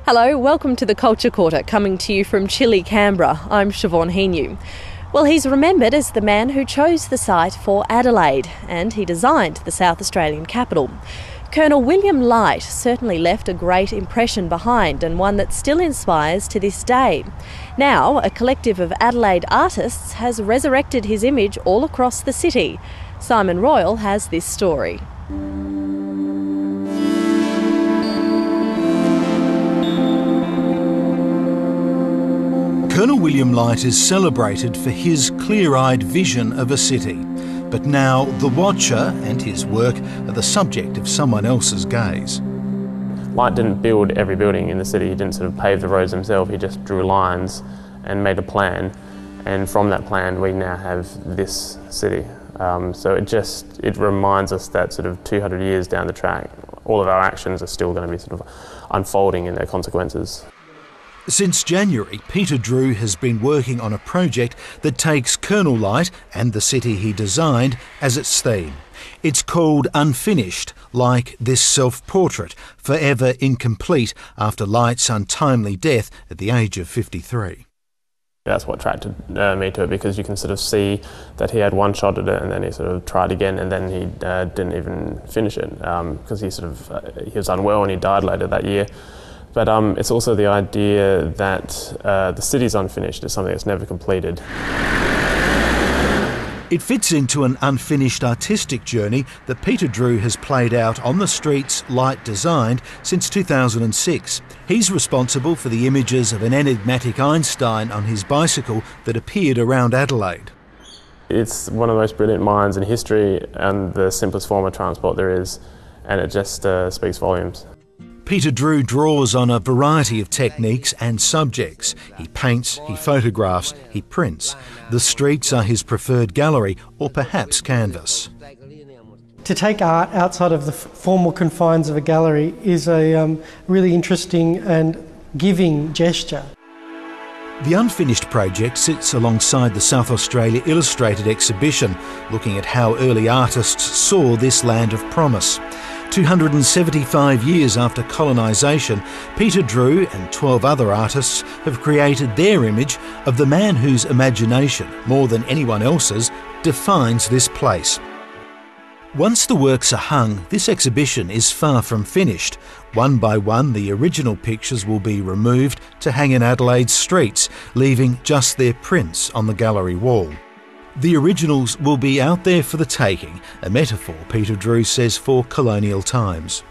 Hello, welcome to the Culture Quarter, coming to you from chilly Canberra. I'm Siobhan Heanue. Well, he's remembered as the man who chose the site for Adelaide, and he designed the South Australian capital. Colonel William Light certainly left a great impression behind, and one that still inspires to this day. Now, a collective of Adelaide artists has resurrected his image all across the city. Simon Royal has this story. Colonel William Light is celebrated for his clear-eyed vision of a city. But now the Watcher and his work are the subject of someone else's gaze. Light didn't build every building in the city, he didn't sort of pave the roads himself, he just drew lines and made a plan. And from that plan we now have this city. So it reminds us that sort of 200 years down the track, all of our actions are still going to be sort of unfolding in their consequences. Since January, Peter Drew has been working on a project that takes Colonel Light and the city he designed as its theme. It's called Unfinished, like this self-portrait, forever incomplete after Light's untimely death at the age of 53. That's what attracted me to it, because you can sort of see that he had one shot at it and then he sort of tried again and then he didn't even finish it because he was unwell and he died later that year. But it's also the idea that the city's unfinished is something that's never completed. It fits into an unfinished artistic journey that Peter Drew has played out on the streets Light designed since 2006. He's responsible for the images of an enigmatic Einstein on his bicycle that appeared around Adelaide. It's one of the most brilliant minds in history and the simplest form of transport there is, and it just speaks volumes. Peter Drew draws on a variety of techniques and subjects. He paints, he photographs, he prints. The streets are his preferred gallery, or perhaps canvas. To take art outside of the formal confines of a gallery is a really interesting and giving gesture. The Unfinished project sits alongside the South Australia Illustrated exhibition, looking at how early artists saw this land of promise. 275 years after colonisation, Peter Drew and 12 other artists have created their image of the man whose imagination, more than anyone else's, defines this place. Once the works are hung, this exhibition is far from finished. One by one, the original pictures will be removed to hang in Adelaide's streets, leaving just their prints on the gallery wall. The originals will be out there for the taking, a metaphor, Peter Drew says, for colonial times.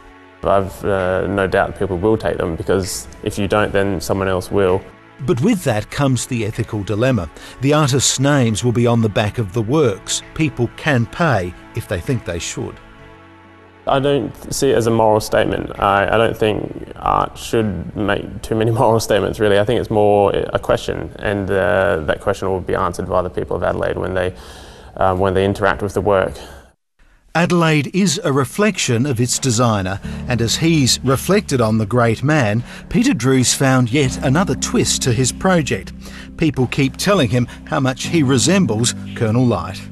I've no doubt people will take them, because if you don't, then someone else will. But with that comes the ethical dilemma. The artists' names will be on the back of the works. People can pay if they think they should. I don't see it as a moral statement. I don't think art should make too many moral statements, really. I think it's more a question, and that question will be answered by the people of Adelaide when they interact with the work. Adelaide is a reflection of its designer, and as he's reflected on the great man, Peter Drew's found yet another twist to his project. People keep telling him how much he resembles Colonel Light.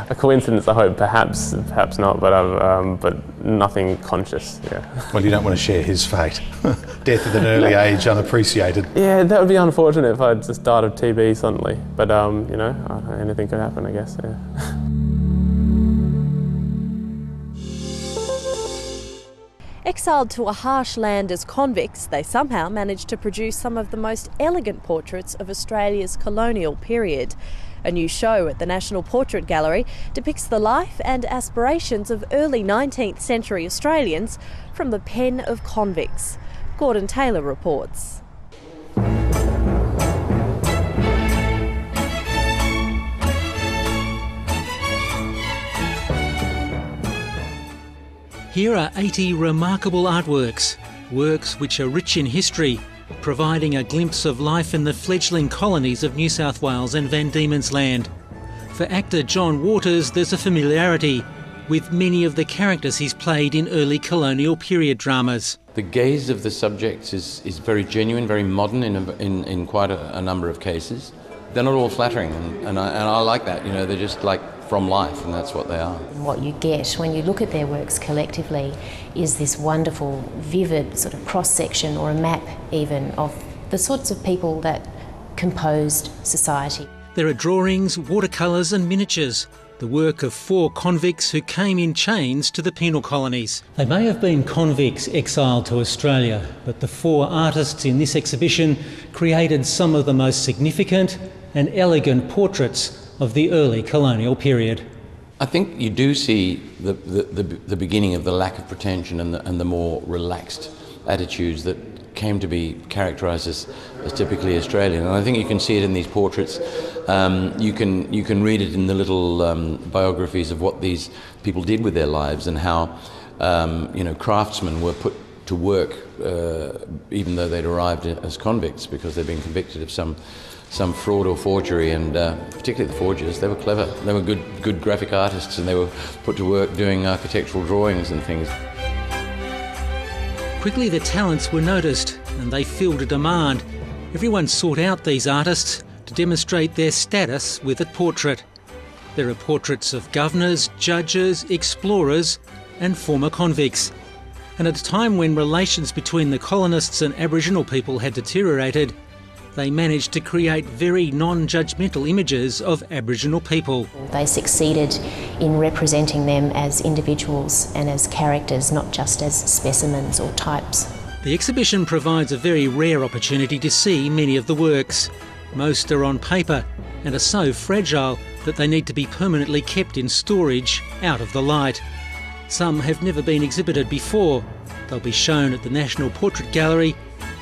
A coincidence, I hope, perhaps not, but nothing conscious, yeah. Well, you don't want to share his fate. Death at an early age, unappreciated. Yeah, that would be unfortunate if I just died of TB suddenly, but, you know, anything could happen, I guess, yeah. Exiled to a harsh land as convicts, they somehow managed to produce some of the most elegant portraits of Australia's colonial period. A new show at the National Portrait Gallery depicts the life and aspirations of early 19th century Australians from the pen of convicts. Gordon Taylor reports. Here are 80 remarkable artworks, works which are rich in history, providing a glimpse of life in the fledgling colonies of New South Wales and Van Diemen's Land. For actor John Waters, there's a familiarity with many of the characters he's played in early colonial period dramas. The gaze of the subjects is very genuine, very modern in quite a number of cases. They're not all flattering, and I like that. You know, they're just like from life, and that's what they are. What you get when you look at their works collectively is this wonderful, vivid sort of cross-section, or a map even, of the sorts of people that composed society. There are drawings, watercolours and miniatures, the work of 4 convicts who came in chains to the penal colonies. They may have been convicts exiled to Australia, but the 4 artists in this exhibition created some of the most significant and elegant portraits of the early colonial period. I think you do see the beginning of the lack of pretension and the more relaxed attitudes that came to be characterised as typically Australian, and I think you can see it in these portraits. You can read it in the little biographies of what these people did with their lives, and how craftsmen were put to work even though they'd arrived as convicts, because they'd been convicted of some fraud or forgery, and particularly the forgers. They were clever. They were good graphic artists, and they were put to work doing architectural drawings and things. Quickly their talents were noticed and they filled a demand. Everyone sought out these artists to demonstrate their status with a portrait. There are portraits of governors, judges, explorers and former convicts. And at a time when relations between the colonists and Aboriginal people had deteriorated, they managed to create very non-judgmental images of Aboriginal people. They succeeded in representing them as individuals and as characters, not just as specimens or types. The exhibition provides a very rare opportunity to see many of the works. Most are on paper and are so fragile that they need to be permanently kept in storage out of the light. Some have never been exhibited before. They'll be shown at the National Portrait Gallery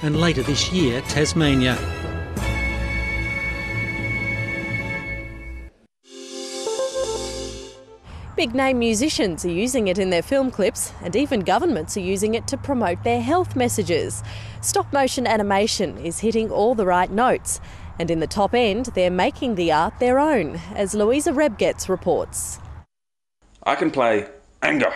and later this year, Tasmania. Big-name musicians are using it in their film clips, and even governments are using it to promote their health messages. Stop-motion animation is hitting all the right notes, and in the top end, they're making the art their own, as Louisa Rebgetz reports. I can play anger.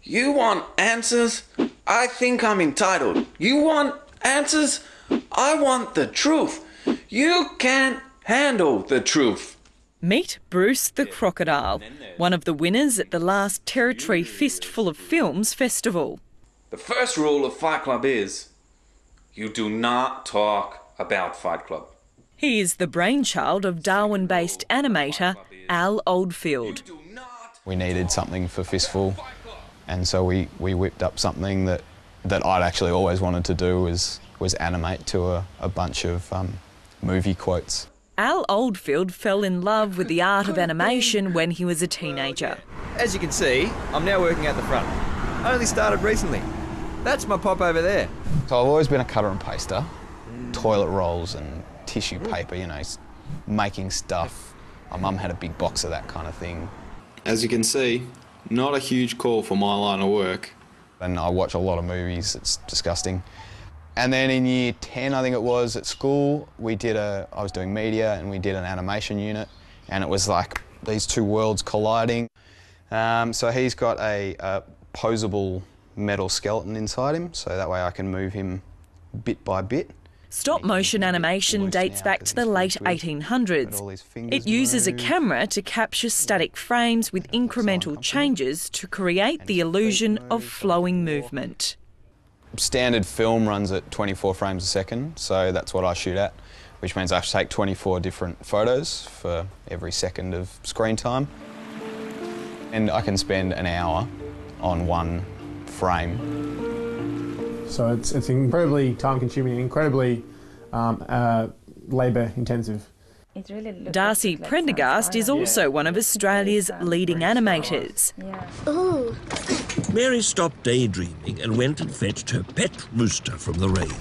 You want answers? I think I'm entitled. You want answers? I want the truth. You can't handle the truth. Meet Bruce the Crocodile, one of the winners at the last Territory Fistful of Films festival. The first rule of Fight Club is you do not talk about Fight Club. He is the brainchild of Darwin-based animator Al Oldfield. We needed something for Fistful, and so we whipped up something that I'd actually always wanted to do, was animate to a bunch of movie quotes. Al Oldfield fell in love with the art of animation when he was a teenager. As you can see, I'm now working at the front. I only started recently. That's my pop over there. So I've always been a cutter and paster, toilet rolls and tissue paper, making stuff. My mum had a big box of that kind of thing. As you can see, not a huge call for my line of work. And I watch a lot of movies, it's disgusting. And then in year 10, I think it was, at school, I was doing media and we did an animation unit, and it was like these two worlds colliding. So he's got a posable metal skeleton inside him, so that way I can move him bit by bit. Stop-motion animation dates back to the late 1800s. It uses a camera to capture static frames with incremental changes to create the illusion of flowing movement. Standard film runs at 24 frames a second, so that's what I shoot at, which means I have to take 24 different photos for every second of screen time. And I can spend an hour on one frame. So it's incredibly time-consuming, incredibly labour-intensive. Darcy Prendergast is also one of Australia's leading animators. Ooh. Mary stopped daydreaming and went and fetched her pet rooster from the rain.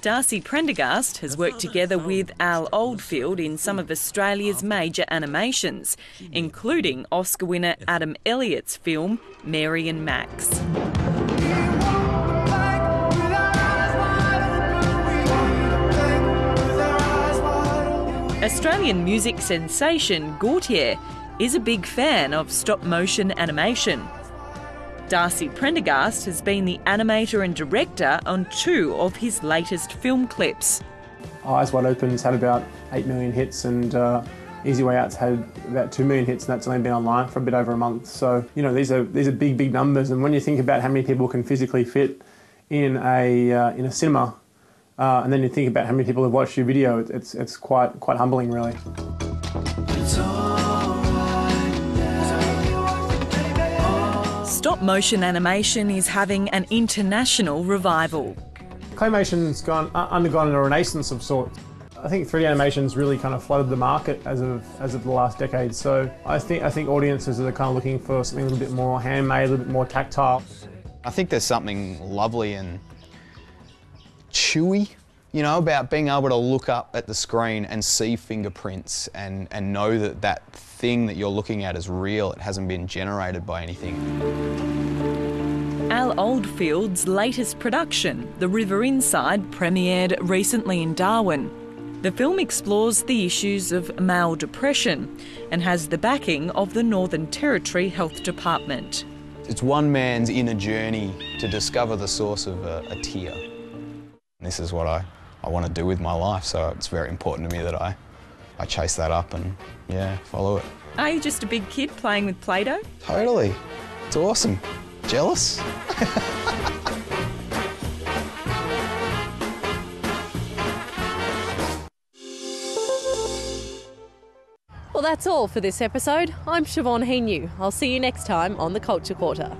Darcy Prendergast has worked together with Al Oldfield in some of Australia's major animations, including Oscar winner Adam Elliott's film Mary and Max. Australian music sensation Gautier is a big fan of stop-motion animation. Darcy Prendergast has been the animator and director on 2 of his latest film clips. Eyes Wide Open's had about 8 million hits, and Easy Way Out's had about 2 million hits, and that's only been online for a bit over a month. So, you know, these are big numbers, and when you think about how many people can physically fit in a cinema, and then you think about how many people have watched your video, it's quite humbling, really. Stop motion animation is having an international revival. Claymation's undergone a renaissance of sorts. I think 3D animation's really kind of flooded the market as of the last decade. So I think audiences are kind of looking for something a little bit more handmade, a little bit more tactile. I think there's something lovely and chewy, you know, about being able to look up at the screen and see fingerprints and know that that thing that you're looking at is real. It hasn't been generated by anything. Al Oldfield's latest production, The River Inside, premiered recently in Darwin. The film explores the issues of male depression and has the backing of the Northern Territory Health Department. It's one man's inner journey to discover the source of a tear. This is what I want to do with my life, so it's very important to me that I chase that up and, yeah, follow it. Are you just a big kid playing with Play-Doh? Totally. It's awesome. Jealous? Well, that's all for this episode. I'm Siobhan Heanue. I'll see you next time on The Culture Quarter.